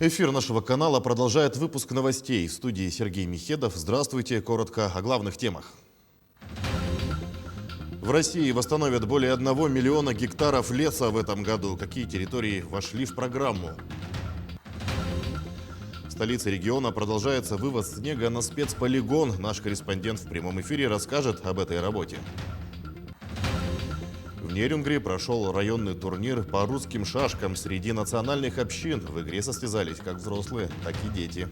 Эфир нашего канала продолжает выпуск новостей. В студии Сергей Михедов. Здравствуйте. Коротко о главных темах. В России восстановят более 1 миллиона гектаров леса в этом году. Какие территории вошли в программу? В столице региона продолжается вывоз снега на спецполигон. Наш корреспондент в прямом эфире расскажет об этой работе. В Нерюнгри прошел районный турнир по русским шашкам среди национальных общин. В игре состязались как взрослые, так и дети.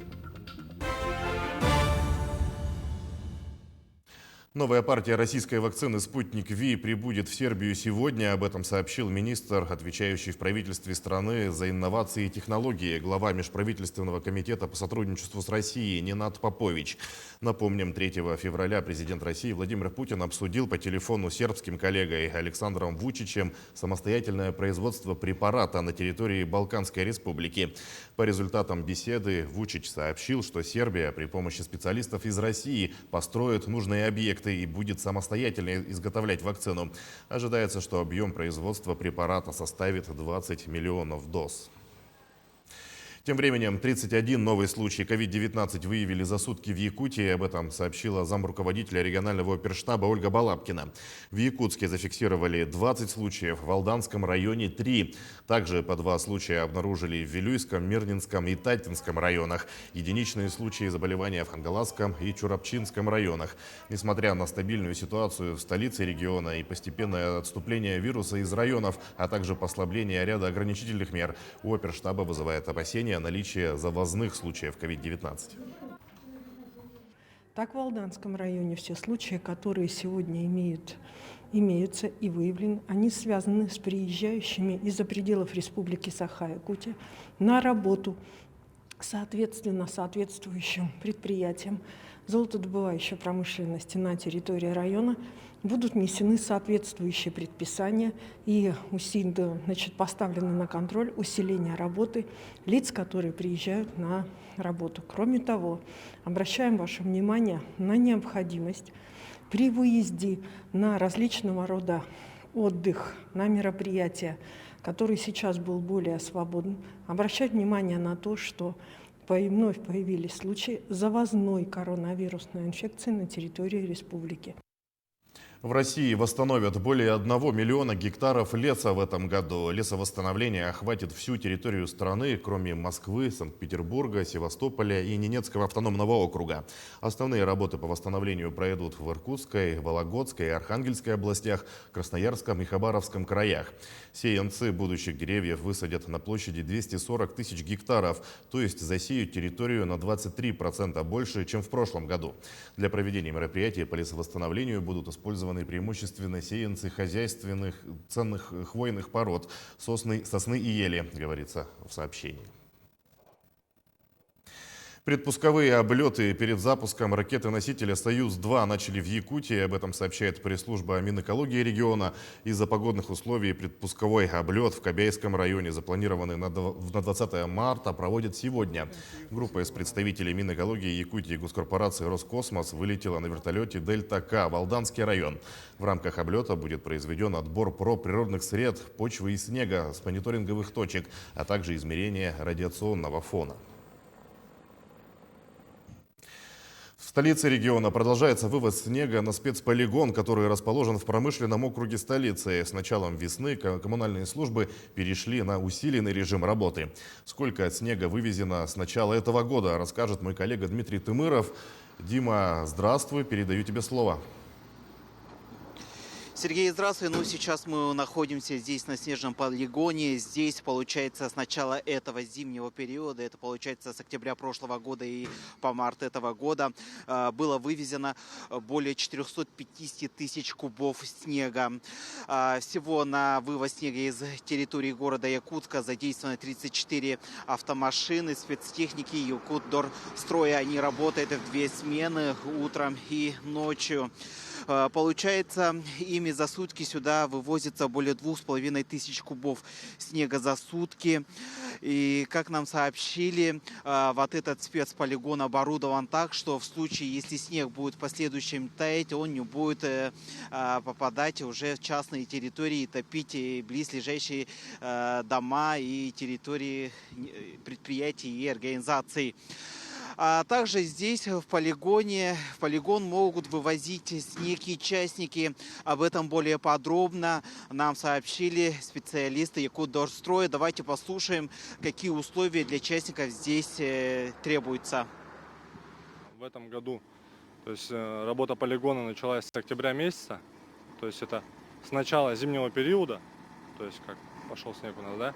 Новая партия российской вакцины «Спутник Ви» прибудет в Сербию сегодня. Об этом сообщил министр, отвечающий в правительстве страны за инновации и технологии, глава Межправительственного комитета по сотрудничеству с Россией Ненад Попович. Напомним, 3 февраля президент России Владимир Путин обсудил по телефону с сербским коллегой Александром Вучичем самостоятельное производство препарата на территории Балканской республики. По результатам беседы Вучич сообщил, что Сербия при помощи специалистов из России построит нужные объекты и будет самостоятельно изготовлять вакцину. Ожидается, что объем производства препарата составит 20 миллионов доз. Тем временем 31 новый случай COVID-19 выявили за сутки в Якутии. Об этом сообщила замруководителя регионального оперштаба Ольга Балабкина. В Якутске зафиксировали 20 случаев, в Алданском районе 3. Также по 2 случая обнаружили в Вилюйском, Мирнинском и Татинском районах. Единичные случаи заболевания в Хангаласском и Чурапчинском районах. Несмотря на стабильную ситуацию в столице региона и постепенное отступление вируса из районов, а также послабление ряда ограничительных мер, у оперштаба вызывает опасения наличие завозных случаев COVID-19. Так, в Алданском районе все случаи, которые сегодня имеются и выявлены, они связаны с приезжающими из-за пределов Республики Саха-Якутия на работу, соответственно, соответствующим предприятиям золотодобывающей промышленности на территории района будут внесены соответствующие предписания и поставлены на контроль усиление работы лиц, которые приезжают на работу. Кроме того, обращаем ваше внимание на необходимость при выезде на различного рода отдых, на мероприятия, который сейчас был более свободен, обращать внимание на то, что вновь появились случаи завозной коронавирусной инфекции на территории республики. В России восстановят более 1 миллиона гектаров леса в этом году. Лесовосстановление охватит всю территорию страны, кроме Москвы, Санкт-Петербурга, Севастополя и Ненецкого автономного округа. Основные работы по восстановлению пройдут в Иркутской, Вологодской и Архангельской областях, Красноярском и Хабаровском краях. Сеянцы будущих деревьев высадят на площади 240 тысяч гектаров, то есть засеют территорию на 23% больше, чем в прошлом году. Для проведения мероприятий по лесовосстановлению будут использованы преимущественно сеянцы хозяйственных ценных хвойных пород сосны и ели, говорится в сообщении. Предпусковые облеты перед запуском ракеты-носителя «Союз-2» начали в Якутии. Об этом сообщает пресс-служба Минэкологии региона. Из-за погодных условий предпусковой облет в Кобяйском районе, запланированный на 20 марта, проводят сегодня. Группа из представителей Минэкологии Якутии и госкорпорации «Роскосмос» вылетела на вертолете «Дельта-К» в Алданский район. В рамках облета будет произведен отбор проб природных сред, почвы и снега с мониторинговых точек, а также измерение радиационного фона. В столице региона продолжается вывоз снега на спецполигон, который расположен в промышленном округе столицы. С началом весны коммунальные службы перешли на усиленный режим работы. Сколько снега вывезено с начала этого года, расскажет мой коллега Дмитрий Тымыров. Дима, здравствуй, передаю тебе слово. Сергей, здравствуй. Сейчас мы находимся здесь на снежном полигоне. Здесь, получается, с начала этого зимнего периода, это получается с октября прошлого года и по март этого года, было вывезено более 450 тысяч кубов снега. Всего на вывоз снега из территории города Якутска задействованы 34 автомашины, спецтехники Якутдорстроя. Они работают в 2 смены, утром и ночью. Получается, ими за сутки сюда вывозится более 2500 кубов снега за сутки. И, как нам сообщили, вот этот спецполигон оборудован так, что в случае, если снег будет в последующем таять, он не будет попадать уже в частные территории, топить близлежащие дома и территории предприятий и организаций. А также здесь в полигон могут вывозить снег и частники. Об этом более подробно нам сообщили специалисты Якутдорстроя. Давайте послушаем, какие условия для частников здесь требуются. В этом году, то есть работа полигона началась с октября месяца, то есть это с начала зимнего периода, то есть как пошел снег у нас, да.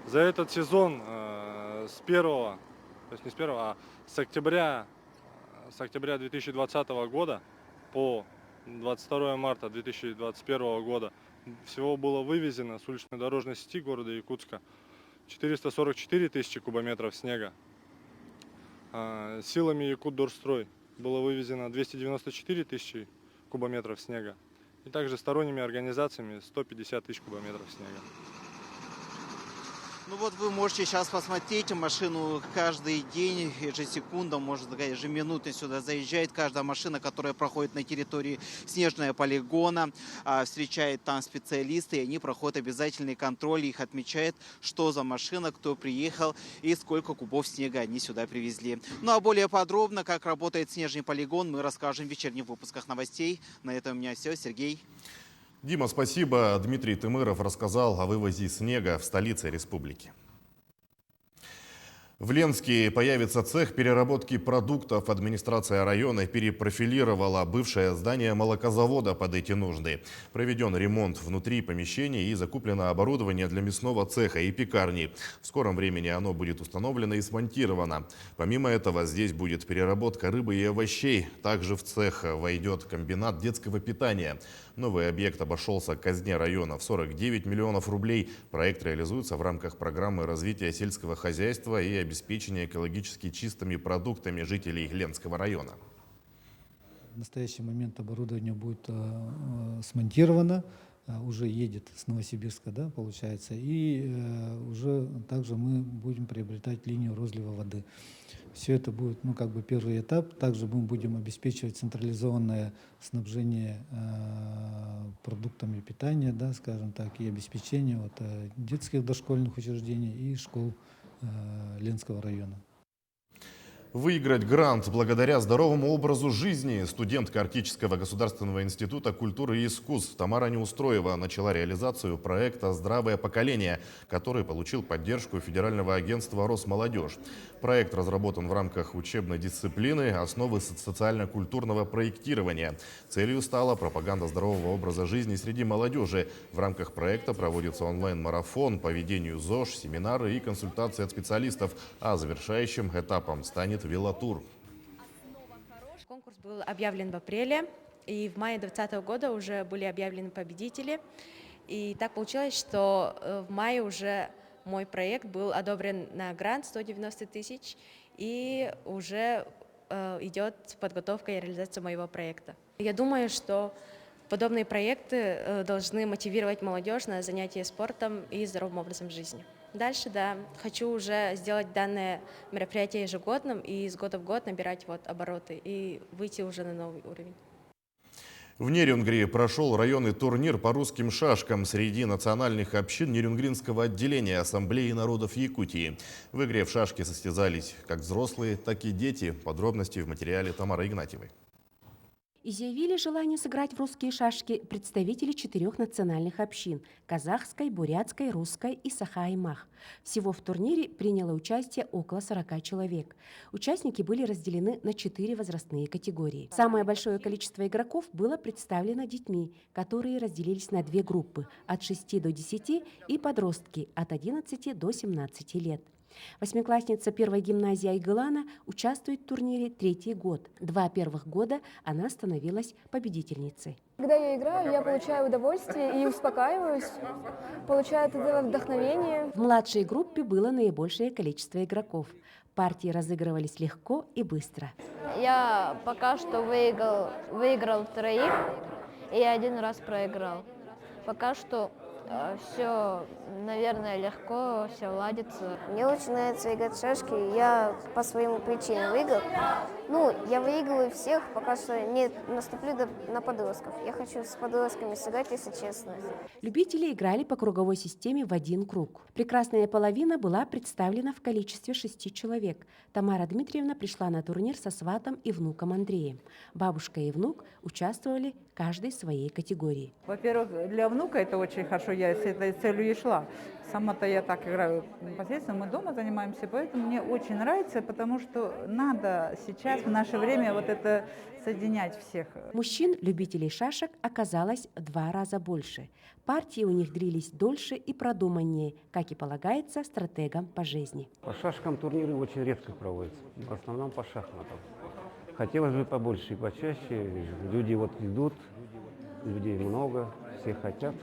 За этот сезон с первого, то есть не с первого, а с октября 2020 года по 22 марта 2021 года всего было вывезено с уличной дорожной сети города Якутска 444 тысячи кубометров снега. Силами Якутдорстрой было вывезено 294 тысячи кубометров снега. И также сторонними организациями 150 тысяч кубометров снега. Ну вот вы можете сейчас посмотреть машину каждый день, ежесекунда, может сказать, ежеминутно сюда заезжает каждая машина, которая проходит на территории снежного полигона, встречает там специалисты, и они проходят обязательный контроль, их отмечают, что за машина, кто приехал и сколько кубов снега они сюда привезли. Ну а более подробно, как работает снежный полигон, мы расскажем в вечерних выпусках новостей. На этом у меня все. Сергей. Дима, спасибо. Дмитрий Тымыров рассказал о вывозе снега в столице республики. В Ленске появится цех переработки продуктов. Администрация района перепрофилировала бывшее здание молокозавода под эти нужды. Проведен ремонт внутри помещения и закуплено оборудование для мясного цеха и пекарни. В скором времени оно будет установлено и смонтировано. Помимо этого, здесь будет переработка рыбы и овощей. Также в цех войдет комбинат детского питания. Новый объект обошелся казне района в 49 миллионов рублей. Проект реализуется в рамках программы развития сельского хозяйства и обеспечения экологически чистыми продуктами жителей Ленского района. В настоящий момент оборудование будет смонтировано, уже едет с Новосибирска, да, получается, и уже также мы будем приобретать линию розлива воды. Все это будет, ну, как бы первый этап. Также мы будем обеспечивать централизованное снабжение продуктами питания, да, скажем так, и обеспечение вот, детских дошкольных учреждений и школ Ленского района. Выиграть грант благодаря здоровому образу жизни студентка Арктического государственного института культуры и искусств Тамара Неустроева начала реализацию проекта «Здравое поколение», который получил поддержку Федерального агентства «Росмолодежь». Проект разработан в рамках учебной дисциплины «Основы социально-культурного проектирования». Целью стала пропаганда здорового образа жизни среди молодежи. В рамках проекта проводится онлайн-марафон по ведению ЗОЖ, семинары и консультации от специалистов, а завершающим этапом станет велотур. Конкурс был объявлен в апреле, и в мае 2020 года уже были объявлены победители. И так получилось, что в мае уже мой проект был одобрен на грант 190 тысяч, и уже идет подготовка и реализация моего проекта. Я думаю, что подобные проекты должны мотивировать молодежь на занятия спортом и здоровым образом жизни. Дальше, да, хочу уже сделать данное мероприятие ежегодным и из года в год набирать вот обороты и выйти уже на новый уровень. В Нерюнгри прошел районный турнир по русским шашкам среди национальных общин Нерюнгринского отделения Ассамблеи народов Якутии. В игре в шашки состязались как взрослые, так и дети. Подробности в материале Тамары Игнатьевой. Изъявили желание сыграть в русские шашки представители 4 национальных общин – казахской, бурятской, русской и саха-аймах. Всего в турнире приняло участие около 40 человек. Участники были разделены на 4 возрастные категории. Самое большое количество игроков было представлено детьми, которые разделились на 2 группы – от 6 до 10 и подростки от 11 до 17 лет. Восьмиклассница первой гимназии Айгылана участвует в турнире третий год. 2 первых года она становилась победительницей. Когда я играю, я получаю удовольствие и успокаиваюсь, получаю от этого вдохновение. В младшей группе было наибольшее количество игроков. Партии разыгрывались легко и быстро. Я пока что выиграл 3 и 1 раз проиграл. Пока что все, наверное, легко, все ладится. Мне очень нравится играть в шашки, я по своим причинам выиграл. Я выигрываю всех, пока что не наступлю на подростков. Я хочу с подростками сыграть, если честно. Любители играли по круговой системе в один круг. Прекрасная половина была представлена в количестве 6 человек. Тамара Дмитриевна пришла на турнир со сватом и внуком Андреем. Бабушка и внук участвовали каждый в своей категории. Во-первых, для внука это очень хорошо, я с этой целью и шла. Сама-то я так играю непосредственно, мы дома занимаемся, поэтому мне очень нравится, потому что надо сейчас, в наше время, вот это соединять всех. Мужчин, любителей шашек, оказалось в 2 раза больше. Партии у них длились дольше и продуманнее, как и полагается стратегам по жизни. По шашкам турниры очень редко проводятся, в основном по шахматам. Хотелось бы побольше и почаще, люди вот идут, людей много, все хотят.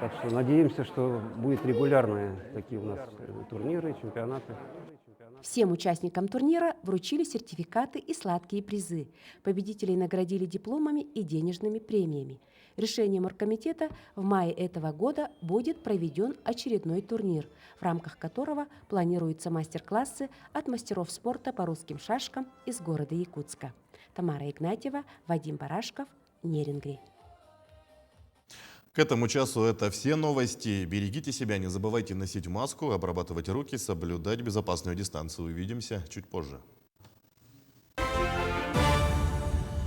Так что надеемся, что будет регулярные такие у нас турниры, чемпионаты. Всем участникам турнира вручили сертификаты и сладкие призы. Победителей наградили дипломами и денежными премиями. Решением оргкомитета в мае этого года будет проведен очередной турнир, в рамках которого планируются мастер-классы от мастеров спорта по русским шашкам из города Якутска. Тамара Игнатьева, Вадим Барашков, Нерингри. К этому часу это все новости. Берегите себя, не забывайте носить маску, обрабатывать руки, соблюдать безопасную дистанцию. Увидимся чуть позже.